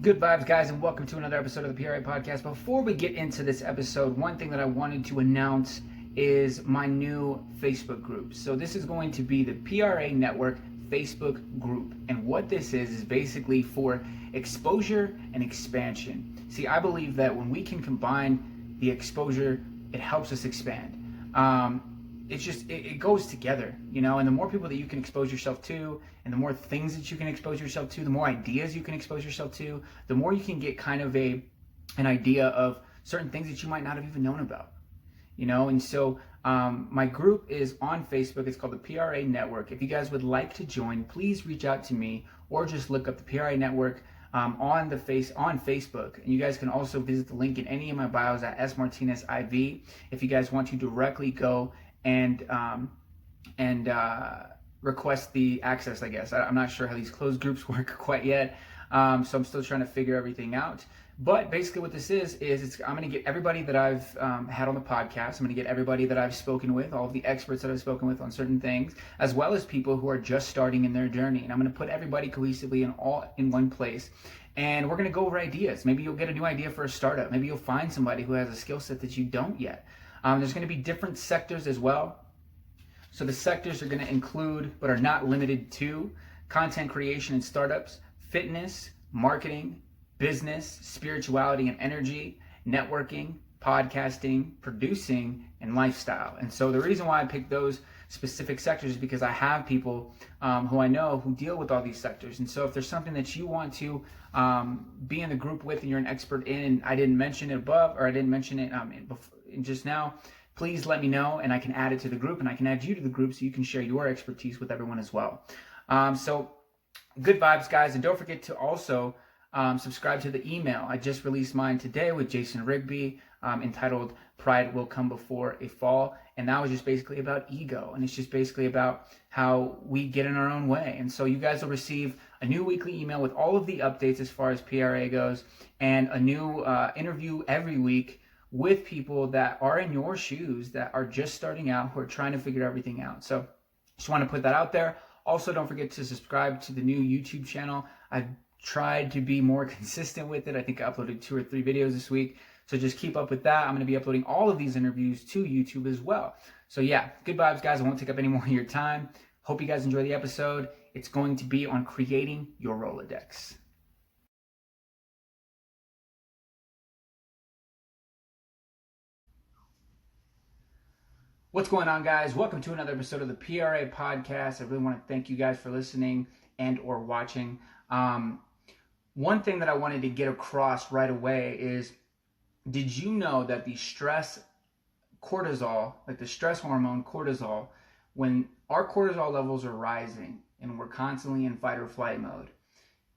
Good vibes, guys, and welcome to another episode of the PRA Podcast. Before we get into this episode, one thing that I wanted to announce is my new Facebook group. So this is going to be the PRA Network Facebook group. And what this is basically for exposure and expansion. See, I believe that when we can combine the exposure, it helps us expand. It goes together, and the more people that you can expose yourself to, and the more things that you can expose yourself to, the more ideas you can expose yourself to, the more you can get kind of an idea of certain things that you might not have even known about, and so my group is on Facebook. It's called the PRA Network. If you guys would like to join, please reach out to me or just look up the PRA Network on Facebook. And you guys can also visit the link in any of my bios at smartineziv if you guys want to directly go and request the access, I guess. I'm not sure how these closed groups work quite yet, so I'm still trying to figure everything out. But basically what this is I'm going to get everybody that I've had on the podcast. I'm going to get everybody that I've spoken with, all of the experts that I've spoken with on certain things, as well as people who are just starting in their journey. And I'm going to put everybody cohesively in one place. And we're going to go over ideas. Maybe you'll get a new idea for a startup. Maybe you'll find somebody who has a skill set that you don't yet. There's going to be different sectors as well. So the sectors are going to include, but are not limited to, content creation and startups, fitness, marketing, business, spirituality and energy, networking, podcasting, producing, and lifestyle. And so the reason why I picked those specific sectors is because I have people who I know who deal with all these sectors. And so if there's something that you want to be in the group with and you're an expert in, and I didn't mention it above, or I didn't mention it just now, please let me know and I can add it to the group, and I can add you to the group so you can share your expertise with everyone as well. So good vibes, guys. And don't forget to also subscribe to the email. I just released mine today with Jason Rigby, entitled Pride Will Come Before a Fall. And that was just basically about ego. And it's just basically about how we get in our own way. And so you guys will receive a new weekly email with all of the updates as far as PRA goes, and a new interview every week with people that are in your shoes, that are just starting out, who are trying to figure everything out. So just want to put that out there. Also, don't forget to subscribe to the new YouTube channel. I've tried to be more consistent with it. I think I uploaded 2 or 3 videos this week. So just keep up with that. I'm going to be uploading all of these interviews to YouTube as well. So yeah, good vibes, guys. I won't take up any more of your time. Hope you guys enjoy the episode. It's going to be on creating your Rolodex. What's going on, guys? Welcome to another episode of the PRA Podcast. I really want to thank you guys for listening and or watching. One thing that I wanted to get across right away is, did you know that the stress cortisol, like the stress hormone cortisol, when our cortisol levels are rising and we're constantly in fight or flight mode,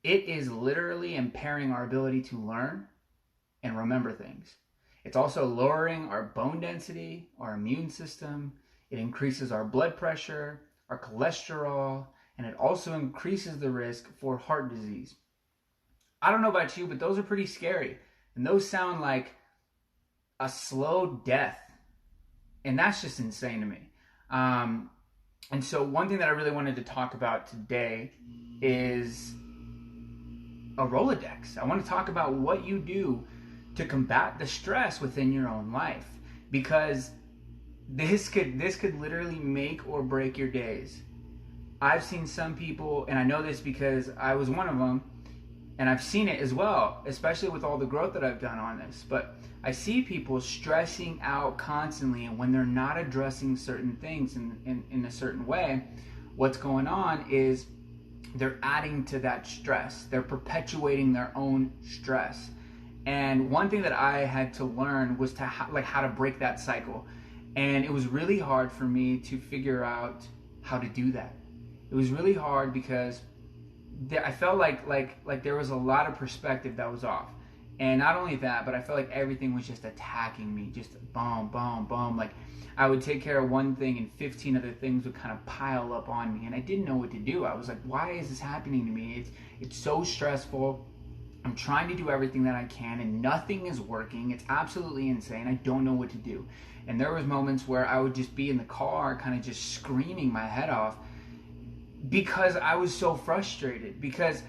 it is literally impairing our ability to learn and remember things. It's also lowering our bone density, our immune system. It increases our blood pressure, our cholesterol, and it also increases the risk for heart disease. I don't know about you, but those are pretty scary. And those sound like a slow death. And that's just insane to me. And so one thing that I really wanted to talk about today is a Rolodex. I want to talk about what you do to combat the stress within your own life, because this could literally make or break your days. I've seen some people, and I know this because I was one of them, and I've seen it as well, especially with all the growth that I've done on this, but I see people stressing out constantly, and when they're not addressing certain things in a certain way, what's going on is they're adding to that stress. They're perpetuating their own stress. And one thing that I had to learn was how to break that cycle. And it was really hard for me to figure out how to do that. It was really hard because I felt like there was a lot of perspective that was off. And not only that, but I felt like everything was just attacking me, just boom, boom, boom. Like I would take care of one thing and 15 other things would kind of pile up on me, and I didn't know what to do. I was like, why is this happening to me? It's so stressful. I'm trying to do everything that I can and nothing is working. It's absolutely insane. I don't know what to do. And there was moments where I would just be in the car kind of just screaming my head off because I was so frustrated, because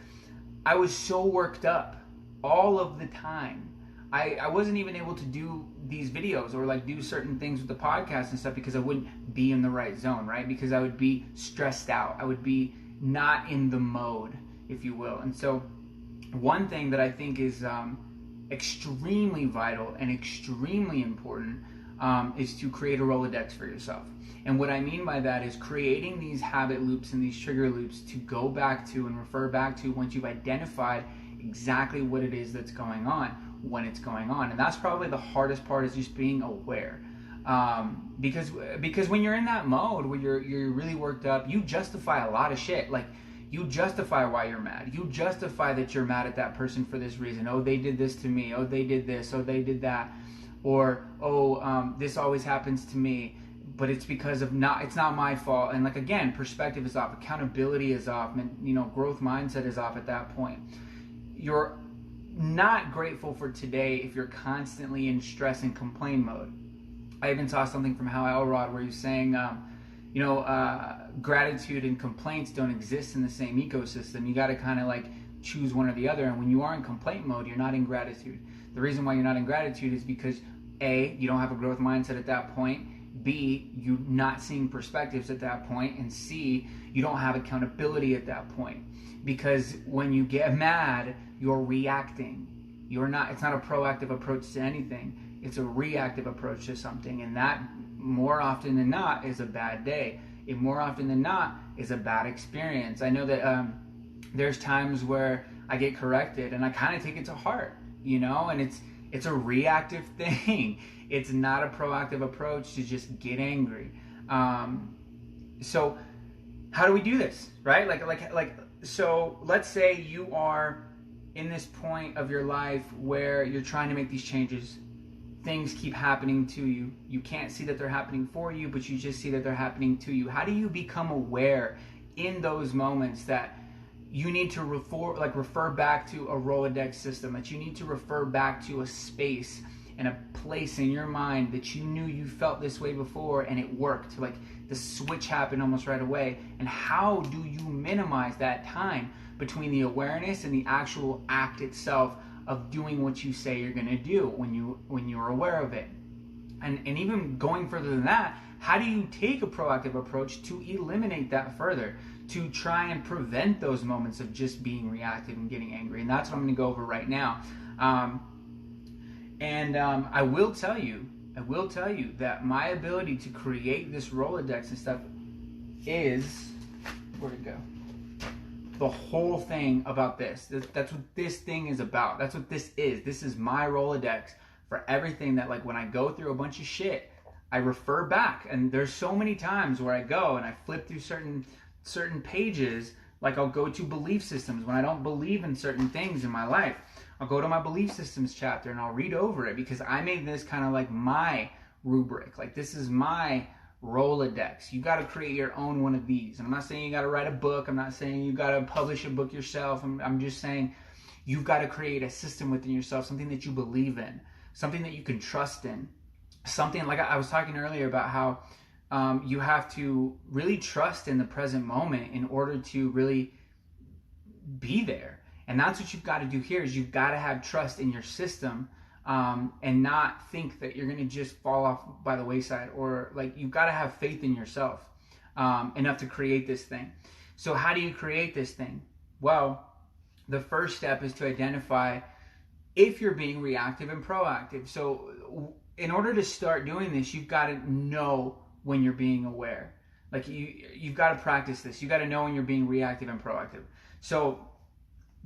I was so worked up. all of the time. I wasn't even able to do these videos or like do certain things with the podcast and stuff because I wouldn't be in the right zone, right? Because I would be stressed out. I would be not in the mode, if you will. And so one thing that I think is extremely vital and extremely important is to create a Rolodex for yourself. And what I mean by that is creating these habit loops and these trigger loops to go back to and refer back to once you've identified exactly what it is that's going on, when it's going on. And that's probably the hardest part, is just being aware. Because when you're in that mode where you're really worked up, you justify a lot of shit. Like, you justify why you're mad. You justify that you're mad at that person for this reason. Oh, they did this to me. Oh, they did this. Oh, they did that. Or, this always happens to me, but it's because of it's not my fault. And like, again, perspective is off, accountability is off, and growth mindset is off at that point. You're not grateful for today if you're constantly in stress and complain mode. I even saw something from Hal Elrod where he was saying, gratitude and complaints don't exist in the same ecosystem. You got to kind of like choose one or the other. And when you are in complaint mode, you're not in gratitude. The reason why you're not in gratitude is because A, you don't have a growth mindset at that point. B, you're not seeing perspectives at that point. And C, you don't have accountability at that point. Because when you get mad, you're reacting. It's not a proactive approach to anything. It's a reactive approach to something. And that, more often than not, is a bad day. It more often than not is a bad experience. I know that there's times where I get corrected and I kind of take it to heart, and it's a reactive thing. It's not a proactive approach to just get angry. So how do we do this, right? So let's say you are in this point of your life where you're trying to make these changes. Things keep happening to you. You can't see that they're happening for you, but you just see that they're happening to you. How do you become aware in those moments that you need to refer back to a Rolodex system, that you need to refer back to a space and a place in your mind that you knew you felt this way before and it worked? Like, the switch happened almost right away. And how do you minimize that time between the awareness and the actual act itself of doing what you say you're going to do when you're aware of it? And even going further than that, how do you take a proactive approach to eliminate that further, to try and prevent those moments of just being reactive and getting angry? And that's what I'm going to go over right now. I will tell you that my ability to create this Rolodex and stuff is, where'd it go? The whole thing about this. That's what this thing is about. That's what this is. This is my Rolodex for everything that, like, when I go through a bunch of shit, I refer back. And there's so many times where I go and I flip through certain pages. Like, I'll go to belief systems when I don't believe in certain things in my life. I'll go to my belief systems chapter and I'll read over it because I made this kind of like my rubric. Like, this is my Rolodex. You got to create your own one of these. And I'm not saying you got to write a book. I'm not saying you got to publish a book yourself. I'm just saying you've got to create a system within yourself, something that you believe in, something that you can trust in, something like I was talking earlier about how you have to really trust in the present moment in order to really be there. And that's what you've got to do here, is you've got to have trust in your system, and not think that you're going to just fall off by the wayside, or like, you've got to have faith in yourself enough to create this thing. So how do you create this thing? Well, the first step is to identify if you're being reactive and proactive. So in order to start doing this, you've got to know when you're being aware. Like, you've got to practice this. You got to know when you're being reactive and proactive. So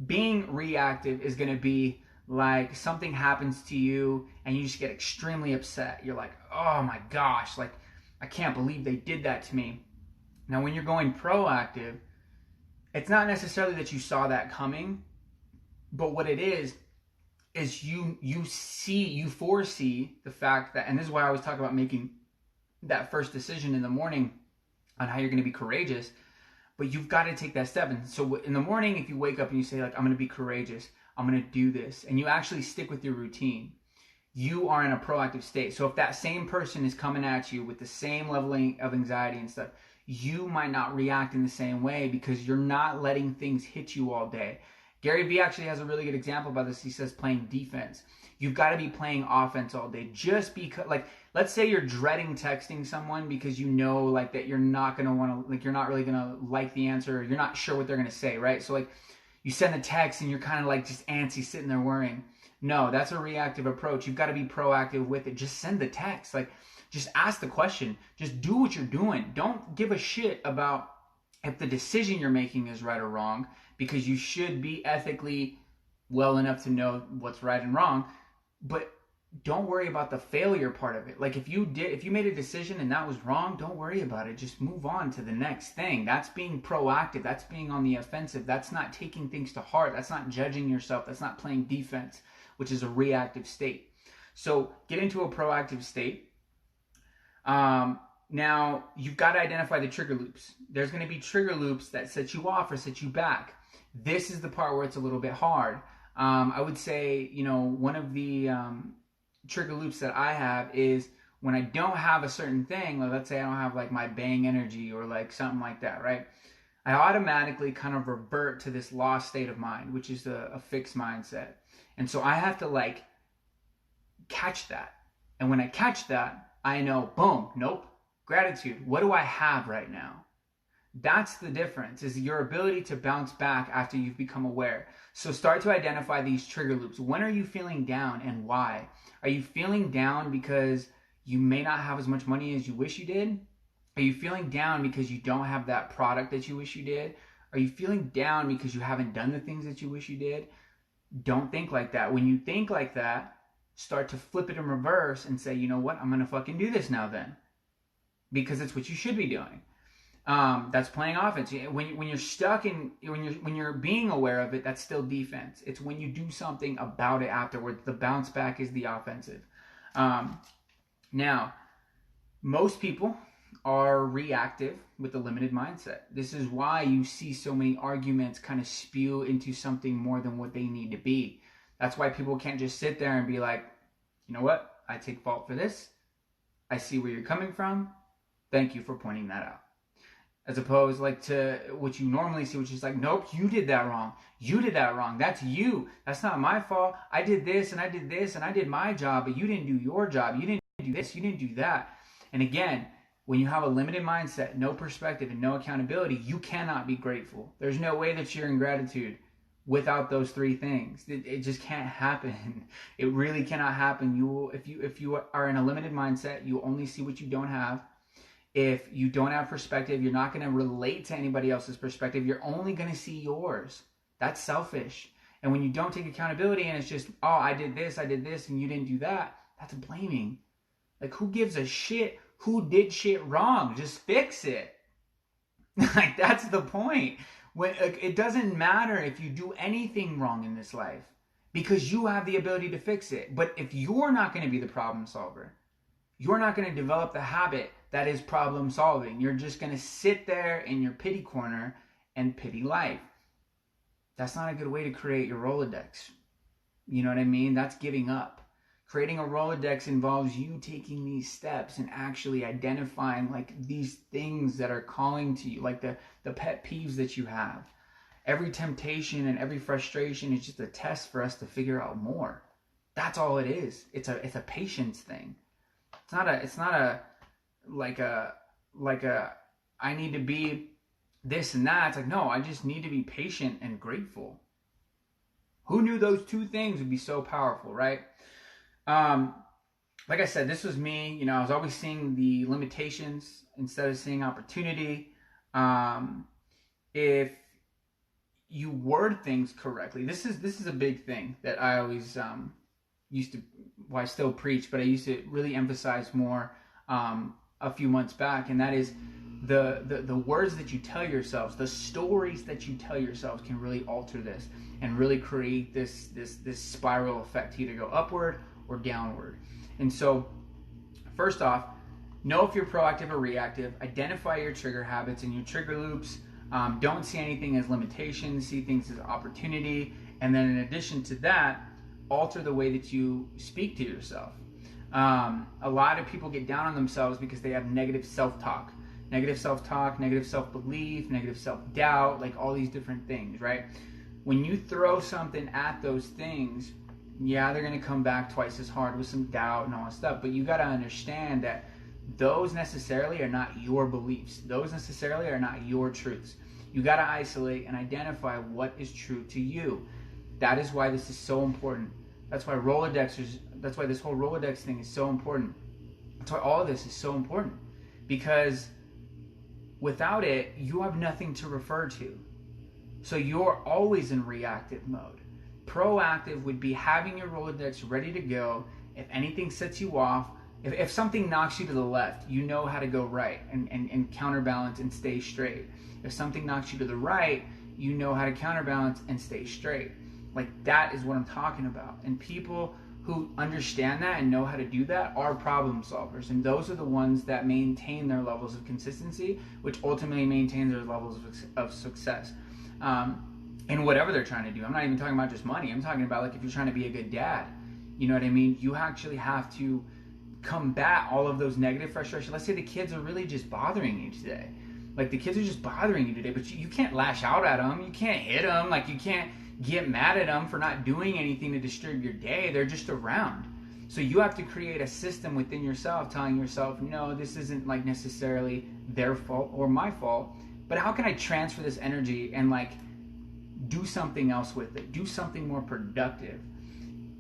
being reactive is going to be like, something happens to you and you just get extremely upset. You're like, oh my gosh, like, I can't believe they did that to me. Now, when you're going proactive, it's not necessarily that you saw that coming, but what it is you foresee the fact that, and this is why I always talk about making that first decision in the morning on how you're going to be courageous. But you've got to take that step. And so in the morning, if you wake up and you say, like, I'm going to be courageous, I'm going to do this, and you actually stick with your routine, you are in a proactive state. So if that same person is coming at you with the same level of anxiety and stuff, you might not react in the same way because you're not letting things hit you all day. Gary Vee actually has a really good example about this. He says playing defense. You've got to be playing offense all day. Just because, like, let's say you're dreading texting someone because you know, like, that you're not going to want to, like, you're not really going to like the answer, or you're not sure what they're going to say, right? So, like, you send a text and you're kind of like just antsy sitting there worrying. No, that's a reactive approach. You've got to be proactive with it. Just send the text. Like, just ask the question. Just do what you're doing. Don't give a shit about if the decision you're making is right or wrong, because you should be ethically well enough to know what's right and wrong. But don't worry about the failure part of it. Like, if you made a decision and that was wrong, don't worry about it. Just move on to the next thing. That's being proactive. That's being on the offensive. That's not taking things to heart. That's not judging yourself. That's not playing defense, which is a reactive state. So get into a proactive state. Now, you've got to identify the trigger loops. There's going to be trigger loops that set you off or set you back. This is the part where it's a little bit hard. I would say, one of the trigger loops that I have is when I don't have a certain thing, like let's say I don't have like my bang energy or like something like that, right? I automatically kind of revert to this lost state of mind, which is a fixed mindset. And so I have to like catch that. And when I catch that, I know, boom, nope, gratitude. What do I have right now? That's the difference, is your ability to bounce back after you've become aware. So start to identify these trigger loops. When are you feeling down and why? Are you feeling down because you may not have as much money as you wish you did? Are you feeling down because you don't have that product that you wish you did? Are you feeling down because you haven't done the things that you wish you did? Don't think like that. When you think like that, start to flip it in reverse and say, you know what, I'm going to fucking do this now then. Because it's what you should be doing. That's playing offense. When you're stuck in, when you're being aware of it, that's still defense. It's when you do something about it afterwards. The bounce back is the offensive. Now, most people are reactive with a limited mindset. This is why you see so many arguments kind of spew into something more than what they need to be. That's why people can't just sit there and be like, you know what? I take fault for this. I see where you're coming from. Thank you for pointing that out. As opposed like to what you normally see, which is like, nope, you did that wrong. You did that wrong. That's you. That's not my fault. I did this and I did this and I did my job, but you didn't do your job. You didn't do this. You didn't do that. And again, when you have a limited mindset, no perspective, and no accountability, you cannot be grateful. There's no way that you're in gratitude without those three things. It just can't happen. It really cannot happen. If you are in a limited mindset, you only see what you don't have. If you don't have perspective, you're not going to relate to anybody else's perspective. You're only going to see yours. That's selfish. And when you don't take accountability and it's just, oh, I did this, and you didn't do that, that's blaming. Like, who gives a shit who did shit wrong? Just fix it. Like, that's the point. It doesn't matter if you do anything wrong in this life, because you have the ability to fix it. But if you're not going to be the problem solver, you're not going to develop the habit that is problem solving. You're just going to sit there in your pity corner and pity life. That's not a good way to create your Rolodex. You know what I mean? That's giving up. Creating a Rolodex involves you taking these steps and actually identifying like these things that are calling to you, like the pet peeves that you have. Every temptation and every frustration is just a test for us to figure out more. That's all it is. It's a patience thing. It's not a I need to be this and that. It's like, no, I just need to be patient and grateful. Who knew those two things would be so powerful, right? Like I said, this was me. I was always seeing the limitations instead of seeing opportunity. If you word things correctly, this is a big thing that I always I still preach, but I used to really emphasize more a few months back, and that is the words that you tell yourselves, the stories that you tell yourselves can really alter this and really create this spiral effect, either go upward or downward. And so, first off, know if you're proactive or reactive. Identify your trigger habits and your trigger loops. Don't see anything as limitations. See things as opportunity. And then in addition to that, alter the way that you speak to yourself. A lot of people get down on themselves because they have negative self-talk, negative self-belief, negative self-doubt, like all these different things, right? When you throw something at those things, yeah, they're going to come back twice as hard with some doubt and all that stuff. But you got to understand that those necessarily are not your beliefs. Those necessarily are not your truths. You got to isolate and identify what is true to you. That is why this is so important. That's why that's why this whole Rolodex thing is so important. That's why all of this is so important. Because without it, you have nothing to refer to. So you're always in reactive mode. Proactive would be having your Rolodex ready to go. If anything sets you off, if something knocks you to the left, you know how to go right and counterbalance and stay straight. If something knocks you to the right, you know how to counterbalance and stay straight. Like, that is what I'm talking about. And people who understand that and know how to do that are problem solvers. And those are the ones that maintain their levels of consistency, which ultimately maintains their levels of success. In whatever they're trying to do. I'm not even talking about just money. I'm talking about, like, if you're trying to be a good dad, you know what I mean? You actually have to combat all of those negative frustrations. Let's say the kids are really just bothering you today. Like, the kids are just bothering you today, but you can't lash out at them. You can't hit them. Like, you can't get mad at them for not doing anything to disturb your day. They're just around. So you have to create a system within yourself telling yourself, no, this isn't, like, necessarily their fault or my fault, but how can I transfer this energy and, like, do something else with it, do something more productive?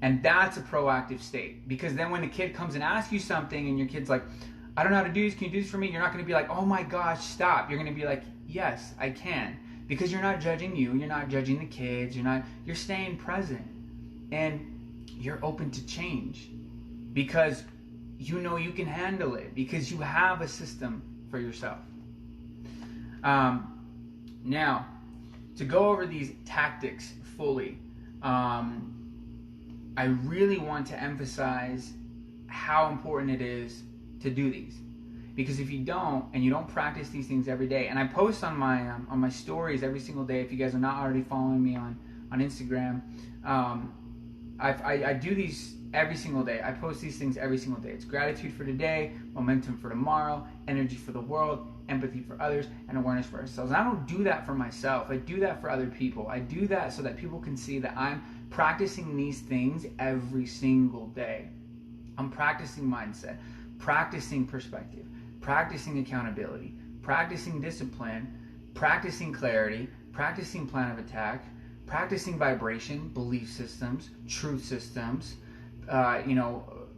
And that's a proactive state. Because then when the kid comes and asks you something and your kid's like, I don't know how to do this, can you do this for me? You're not going to be like, oh my gosh, stop. You're going to be like, yes, I can. Because you're not judging you, you're not judging the kids, you're staying present. And you're open to change. Because you know you can handle it. Because you have a system for yourself. Now, to go over these tactics fully, I really want to emphasize how important it is to do these. Because if you don't, and you don't practice these things every day, and I post on my stories every single day, if you guys are not already following me on Instagram, I do these every single day. I post these things every single day. It's gratitude for today, momentum for tomorrow, energy for the world, empathy for others, and awareness for ourselves. And I don't do that for myself. I do that for other people. I do that so that people can see that I'm practicing these things every single day. I'm practicing mindset, practicing perspective, practicing accountability, practicing discipline, practicing clarity, practicing plan of attack, practicing vibration, belief systems, truth systems,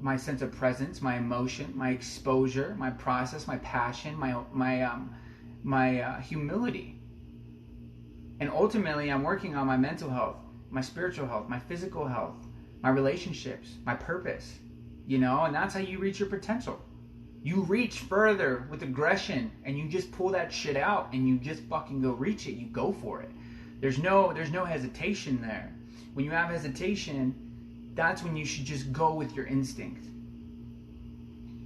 my sense of presence, my emotion, my exposure, my process, my passion, my humility. And ultimately, I'm working on my mental health, my spiritual health, my physical health, my relationships, my purpose, and that's how you reach your potential. You reach further with aggression, and you just pull that shit out, and you just fucking go reach it. You go for it. There's no hesitation there. When you have hesitation, that's when you should just go with your instinct.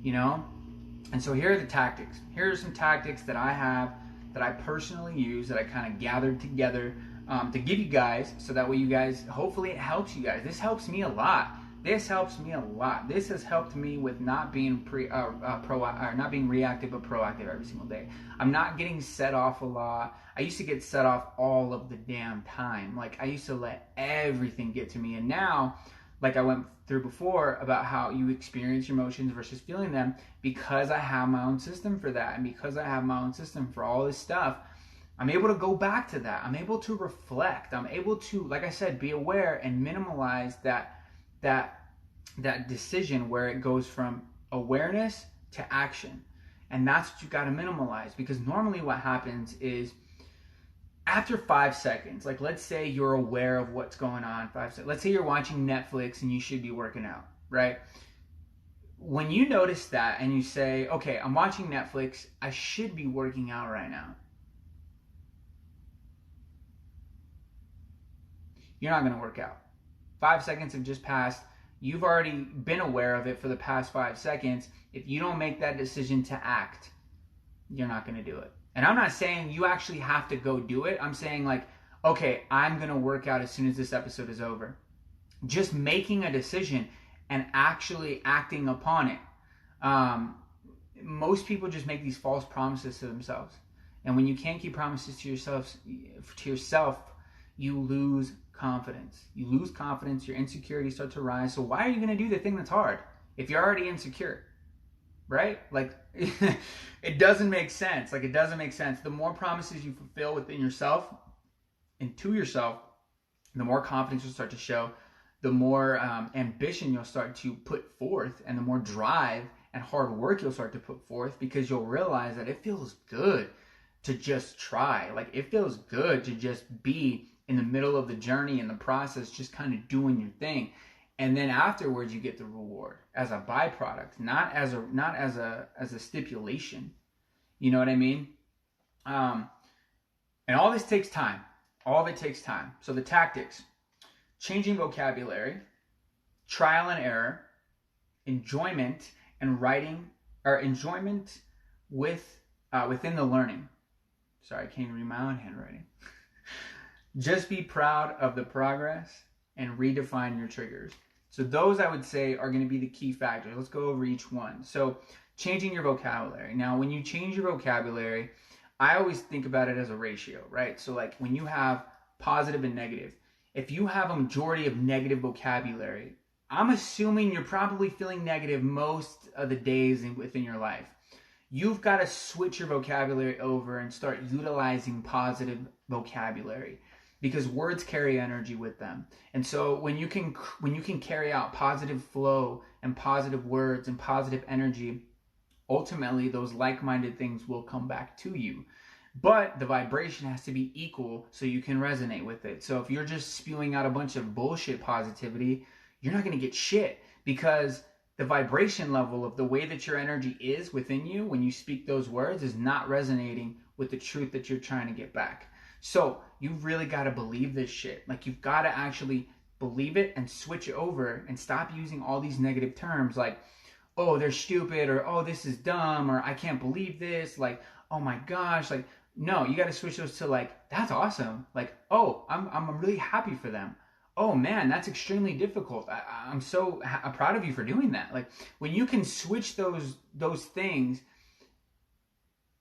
And so here are the tactics. Here are some tactics that I have, that I personally use, that I kind of gathered together to give you guys, so that way you guys, hopefully it helps you guys. This helps me a lot. This has helped me with not being not being reactive but proactive every single day. I'm not getting set off a lot. I used to get set off all of the damn time. Like, I used to let everything get to me. And now, like I went through before about how you experience your emotions versus feeling them, because I have my own system for that, and because I have my own system for all this stuff, I'm able to go back to that. I'm able to reflect. I'm able to, like I said, be aware and minimalize that decision where it goes from awareness to action. And that's what you got to minimalize, because normally what happens is, after 5 seconds, like, let's say you're aware of what's going on, 5 seconds. Let's say you're watching Netflix and you should be working out, right? When you notice that and you say, okay, I'm watching Netflix, I should be working out right now, you're not going to work out. 5 seconds have just passed. You've already been aware of it for the past 5 seconds. If you don't make that decision to act, you're not going to do it. And I'm not saying you actually have to go do it. I'm saying, like, okay, I'm going to work out as soon as this episode is over. Just making a decision and actually acting upon it. Most people just make these false promises to themselves. And when you can't keep promises to yourself, you lose confidence. You lose confidence, your insecurities start to rise. So why are you going to do the thing that's hard if you're already insecure? Right? Like, it doesn't make sense. Like, it doesn't make sense. The more promises you fulfill within yourself and to yourself, the more confidence you'll start to show, the more ambition you'll start to put forth, and the more drive and hard work you'll start to put forth, because you'll realize that it feels good to just try. Like, it feels good to just be in the middle of the journey and the process, just kind of doing your thing. And then afterwards you get the reward as a byproduct, not as a stipulation. You know what I mean? And all this takes time. All of it takes time. So the tactics: changing vocabulary, trial and error, enjoyment, and writing, or enjoyment within the learning. Sorry, I can't even read my own handwriting. Just be proud of the progress and redefine your triggers. So those, I would say, are going to be the key factors. Let's go over each one. So changing your vocabulary. Now, when you change your vocabulary, I always think about it as a ratio, right? So like when you have positive and negative, if you have a majority of negative vocabulary, I'm assuming you're probably feeling negative most of the days within your life. You've got to switch your vocabulary over and start utilizing positive vocabulary, because words carry energy with them. And so when you can carry out positive flow and positive words and positive energy, ultimately those like-minded things will come back to you. But the vibration has to be equal so you can resonate with it. So if you're just spewing out a bunch of bullshit positivity, you're not going to get shit, because the vibration level of the way that your energy is within you when you speak those words is not resonating with the truth that you're trying to get back. So you've really got to believe this shit. Like, you've got to actually believe it and switch over and stop using all these negative terms like, oh, they're stupid, or oh, this is dumb, or I can't believe this, like, oh my gosh. Like, no, you got to switch those to like, that's awesome. Like, oh, I'm really happy for them. Oh man, that's extremely difficult. I'm so proud of you for doing that. Like, when you can switch those things,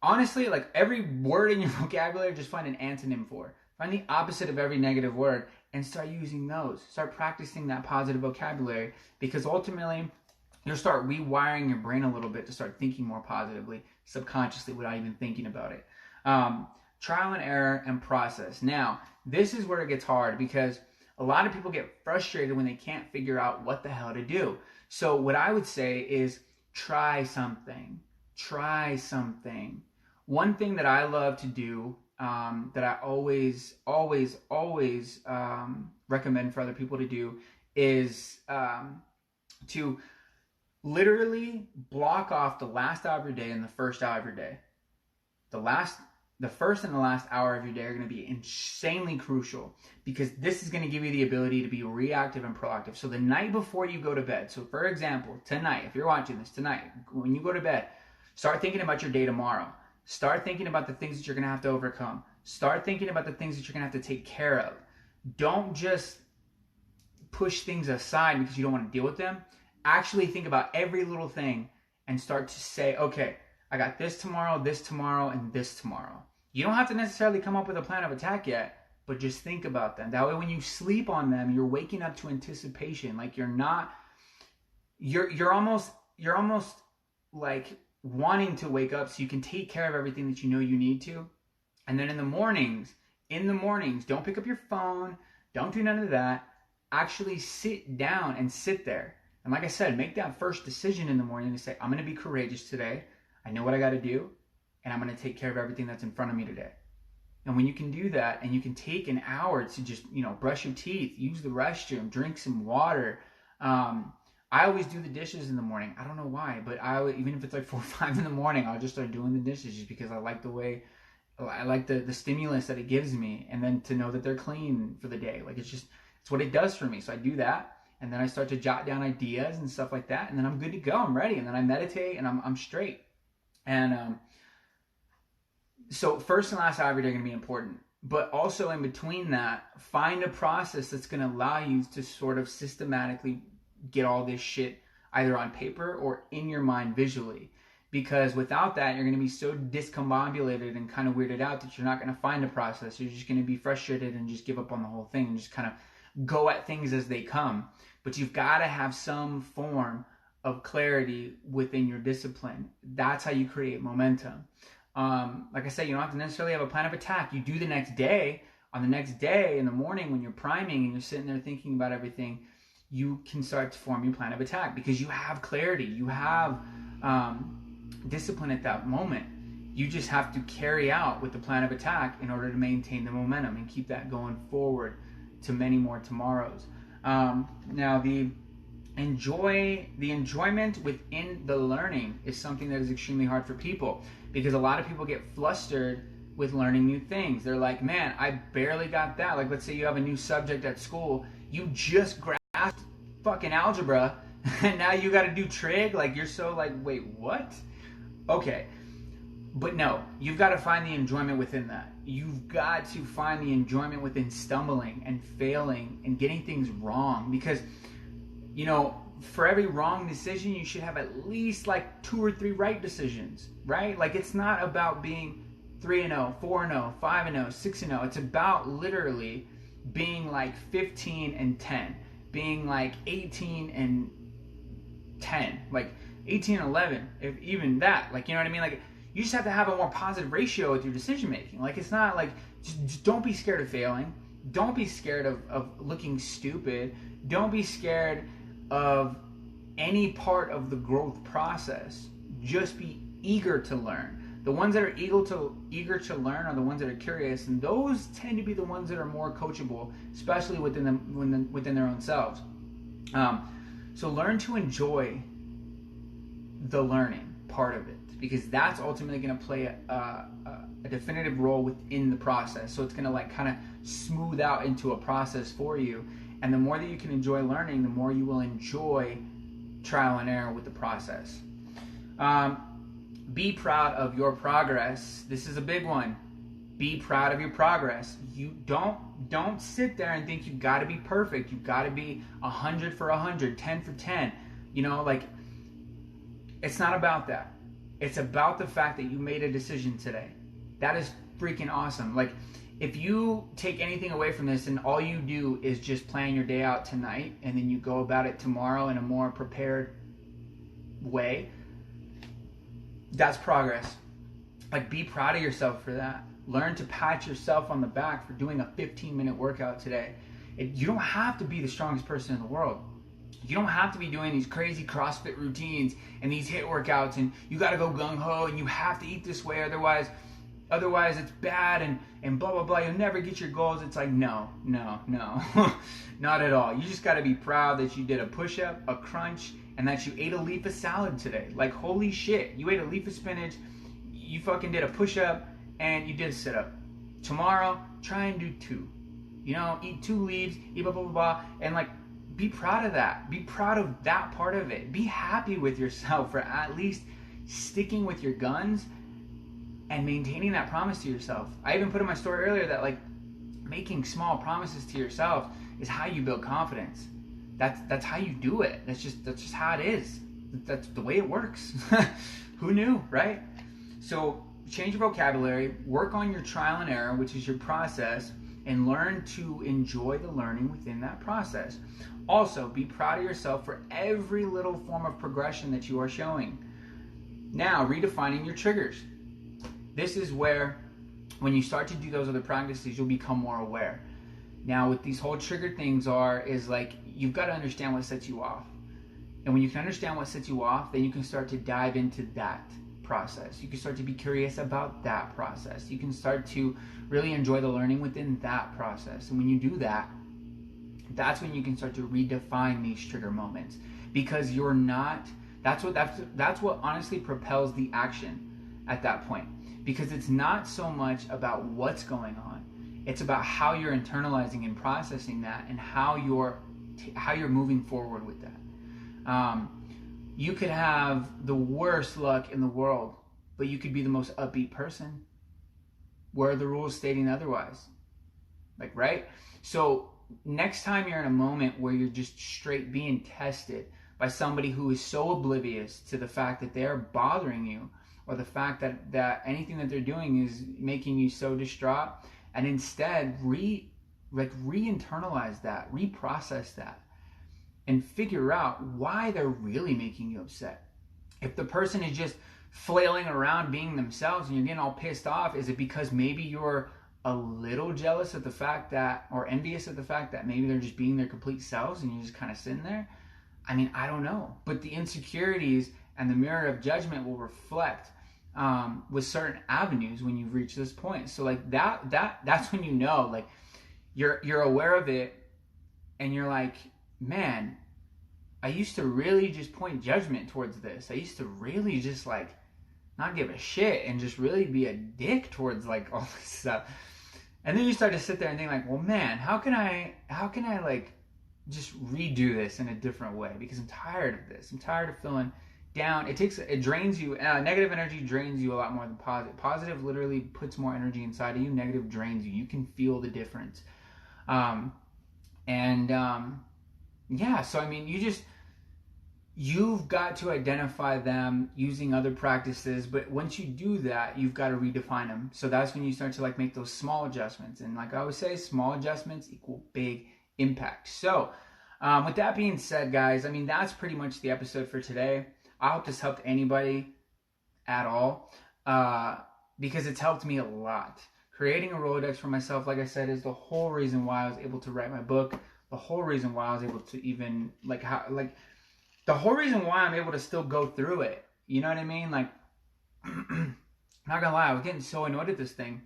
honestly, like, every word in your vocabulary, just find an antonym for. Find the opposite of every negative word and start using those. Start practicing that positive vocabulary, because ultimately you'll start rewiring your brain a little bit to start thinking more positively, subconsciously, without even thinking about it. Trial and error and process. Now, this is where it gets hard, because a lot of people get frustrated when they can't figure out what the hell to do. So what I would say is try something. Try something. One thing that I love to do, that I always recommend for other people to do, is to literally block off the last hour of your day and the first hour of your day. The first and the last hour of your day are going to be insanely crucial, because this is going to give you the ability to be reactive and proactive. So the night before you go to bed, so for example, tonight, if you're watching this tonight, when you go to bed, start thinking about your day tomorrow. Start thinking about the things that you're going to have to overcome. Start thinking about the things that you're going to have to take care of. Don't just push things aside because you don't want to deal with them. Actually think about every little thing and start to say, okay, I got this tomorrow, and this tomorrow. You don't have to necessarily come up with a plan of attack yet, but just think about them. That way when you sleep on them, you're waking up to anticipation. Like, you're almost like wanting to wake up so you can take care of everything that you know you need to. And then in the mornings, don't pick up your phone, don't do none of that. Actually sit down and sit there. And like I said, make that first decision in the morning to say, I'm going to be courageous today. I know what I got to do, and I'm going to take care of everything that's in front of me today. And when you can do that, and you can take an hour to just, brush your teeth, use the restroom, drink some water. I always do the dishes in the morning. I don't know why, but even if it's like 4 or 5 in the morning, I'll just start doing the dishes just because I like the stimulus that it gives me, and then to know that they're clean for the day. Like, it's what it does for me. So I do that, and then I start to jot down ideas and stuff like that, and then I'm good to go. I'm ready, and then I meditate, and I'm straight. And so first and last hour every day are going to be important. But also in between that, find a process that's going to allow you to sort of systematically get all this shit either on paper or in your mind visually. because without that, you're going to be so discombobulated and kind of weirded out that you're not going to find a process. You're just going to be frustrated and just give up on the whole thing and just kind of go at things as they come. But you've got to have some form of clarity within your discipline. That's how you create momentum. Like I said, you don't have to necessarily have a plan of attack. You do the next day. On the next day in the morning when you're priming and you're sitting there thinking about everything, you can start to form your plan of attack because you have clarity. You have discipline at that moment. You just have to carry out with the plan of attack in order to maintain the momentum and keep that going forward to many more tomorrows. Now, the enjoyment within the learning is something that is extremely hard for people because a lot of people get flustered with learning new things. They're like, man, I barely got that. Like, let's say you have a new subject at school. You just grasped fucking algebra and now you got to do trig. Like, you're so like, wait, what? Okay. But no, you've got to find the enjoyment within that. You've got to find the enjoyment within stumbling and failing and getting things wrong because, you know, for every wrong decision, you should have at least like 2 or 3 right decisions, right? Like, it's not about being 3-0, 4-0, 5-0, 6-0. It's about literally being like 15-10, being like 18-10, like 18-11, if even that. Like, you know what I mean? Like, you just have to have a more positive ratio with your decision making. Like, it's not like, just don't be scared of failing. Don't be scared of looking stupid. Don't be scared of any part of the growth process. Just be eager to learn. The ones that are eager to learn are the ones that are curious, and those tend to be the ones that are more coachable, especially within their own selves. So learn to enjoy the learning part of it, because that's ultimately going to play a definitive role within the process. So it's going to like kind of smooth out into a process for you. And the more that you can enjoy learning, the more you will enjoy trial and error with the process. Be proud of your progress. This is a big one. Be proud of your progress. You don't sit there and think you've got to be perfect. You've got to be 100 for 100, 10 for 10. You know, like, it's not about that. It's about the fact that you made a decision today. That is freaking awesome. Like, if you take anything away from this and all you do is just plan your day out tonight and then you go about it tomorrow in a more prepared way, that's progress. Like, be proud of yourself for that. Learn to pat yourself on the back for doing a 15-minute workout today. You don't have to be the strongest person in the world. You don't have to be doing these crazy CrossFit routines and these HIIT workouts and you got to go gung-ho and you have to eat this way, otherwise it's bad and blah, blah, blah. You'll never get your goals. It's like, no, not at all. You just got to be proud that you did a push-up, a crunch, and that you ate a leaf of salad today. Like, holy shit, you ate a leaf of spinach, you fucking did a push-up, and you did a sit-up. Tomorrow, try and do 2. You know, eat 2 leaves, eat blah, blah, blah, blah, and like, be proud of that. Be proud of that part of it. Be happy with yourself for at least sticking with your guns and maintaining that promise to yourself. I even put in my story earlier that, like, making small promises to yourself is how you build confidence. That's how you do it. That's just how it is. That's the way it works. Who knew, right? So change your vocabulary, work on your trial and error, which is your process, and learn to enjoy the learning within that process. Also, be proud of yourself for every little form of progression that you are showing. Now, redefining your triggers. This is where, when you start to do those other practices, you'll become more aware. Now, what these whole trigger things is like, you've got to understand what sets you off. And when you can understand what sets you off, then you can start to dive into that process. You can start to be curious about that process. You can start to really enjoy the learning within that process. And when you do that, that's when you can start to redefine these trigger moments, because you're not, that's what honestly propels the action at that point, because it's not so much about what's going on. It's about how you're internalizing and processing that, and how you're moving forward with that. You could have the worst luck in the world, but you could be the most upbeat person. Where are the rules stating otherwise? Like, right? So next time you're in a moment where you're just straight being tested by somebody who is so oblivious to the fact that they're bothering you, or the fact that anything that they're doing is making you so distraught, and instead re-internalize that, reprocess that, and figure out why they're really making you upset. If the person is just flailing around being themselves and you're getting all pissed off, is it because maybe you're a little jealous of the fact that, or envious of the fact that maybe they're just being their complete selves and you're just kind of sitting there? I mean, I don't know. But the insecurities and the mirror of judgment will reflect with certain avenues when you've reached this point. So like that's when you know, like you're aware of it and you're like, man, I used to really just point judgment towards this. I used to really just like not give a shit and just really be a dick towards like all this stuff. And then you start to sit there and think like, well, man, how can I like just redo this in a different way? Because I'm tired of this. I'm tired of feeling down. It drains you. Negative energy drains you a lot more than positive. Positive literally puts more energy inside of you. Negative drains you. You can feel the difference. Yeah. So I mean, you've got to identify them using other practices, but once you do that, you've got to redefine them. So that's when you start to like make those small adjustments. And like I always say, small adjustments equal big impact. So with that being said, guys, I mean, that's pretty much the episode for today. I hope this helped anybody at all, because it's helped me a lot. Creating a Rolodex for myself, like I said, is the whole reason why I was able to write my book. The whole reason why I was able to even the whole reason why I'm able to still go through it. You know what I mean? Like, I'm not gonna lie, I was getting so annoyed at this thing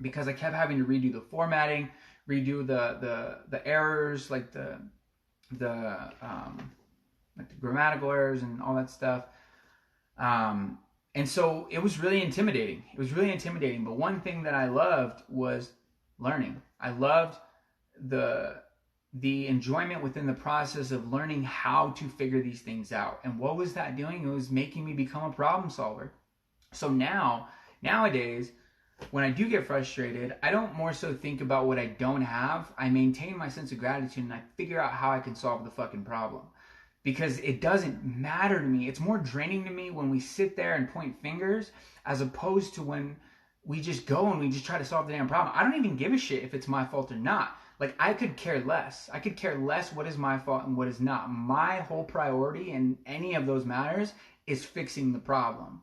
because I kept having to redo the formatting, redo the errors, like the grammatical errors and all that stuff. And so it was really intimidating. But one thing that I loved was learning. I loved the enjoyment within the process of learning how to figure these things out. And what was that doing? It was making me become a problem solver. So nowadays, when I do get frustrated, I don't more so think about what I don't have. I maintain my sense of gratitude and I figure out how I can solve the fucking problem. Because it doesn't matter to me. It's more draining to me when we sit there and point fingers as opposed to when we just go and we just try to solve the damn problem. I don't even give a shit if it's my fault or not. Like, I could care less. I could care less what is my fault and what is not. My whole priority in any of those matters is fixing the problem.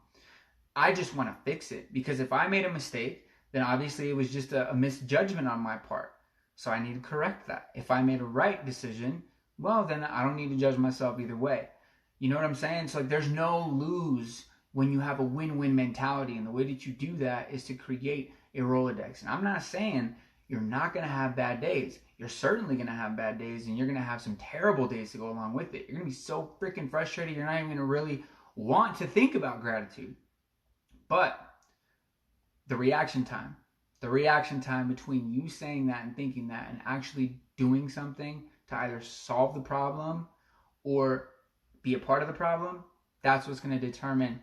I just want to fix it, because if I made a mistake, then obviously it was just a misjudgment on my part. So I need to correct that. If I made a right decision, well, then I don't need to judge myself either way. You know what I'm saying? So like, there's no lose when you have a win-win mentality. And the way that you do that is to create a Rolodex. And I'm not saying you're not going to have bad days. You're certainly going to have bad days, and you're going to have some terrible days to go along with it. You're going to be so freaking frustrated, you're not even going to really want to think about gratitude. But the reaction time between you saying that and thinking that and actually doing something to either solve the problem or be a part of the problem, that's what's going to determine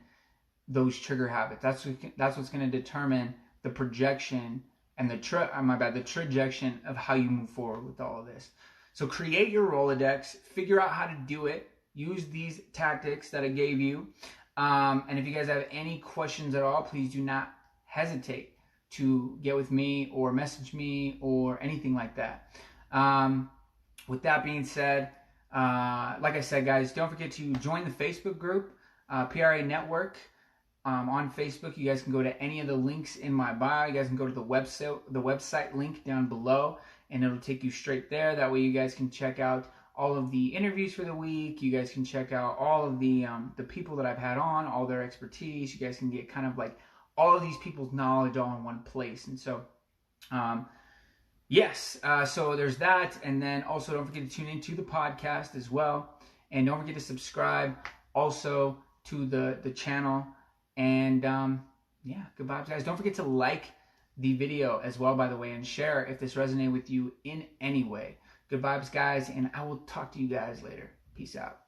those trigger habits. That's what's going to determine the projection and the trajection of how you move forward with all of this. So create your Rolodex, figure out how to do it, use these tactics that I gave you. And if you guys have any questions at all, please do not hesitate to get with me or message me or anything like that. With that being said, like I said, guys, don't forget to join the Facebook group, PRA Network. On Facebook, you guys can go to any of the links in my bio. You guys can go to the website link down below, and it'll take you straight there. That way you guys can check out all of the interviews for the week. You guys can check out all of the people that I've had on, all their expertise. You guys can get kind of like all of these people's knowledge all in one place. And so, yes, so there's that. And then also don't forget to tune into the podcast as well. And don't forget to subscribe also to the channel. And yeah, good vibes, guys. Don't forget to like the video as well, by the way, and share if this resonated with you in any way. Good vibes, guys, and I will talk to you guys later. Peace out.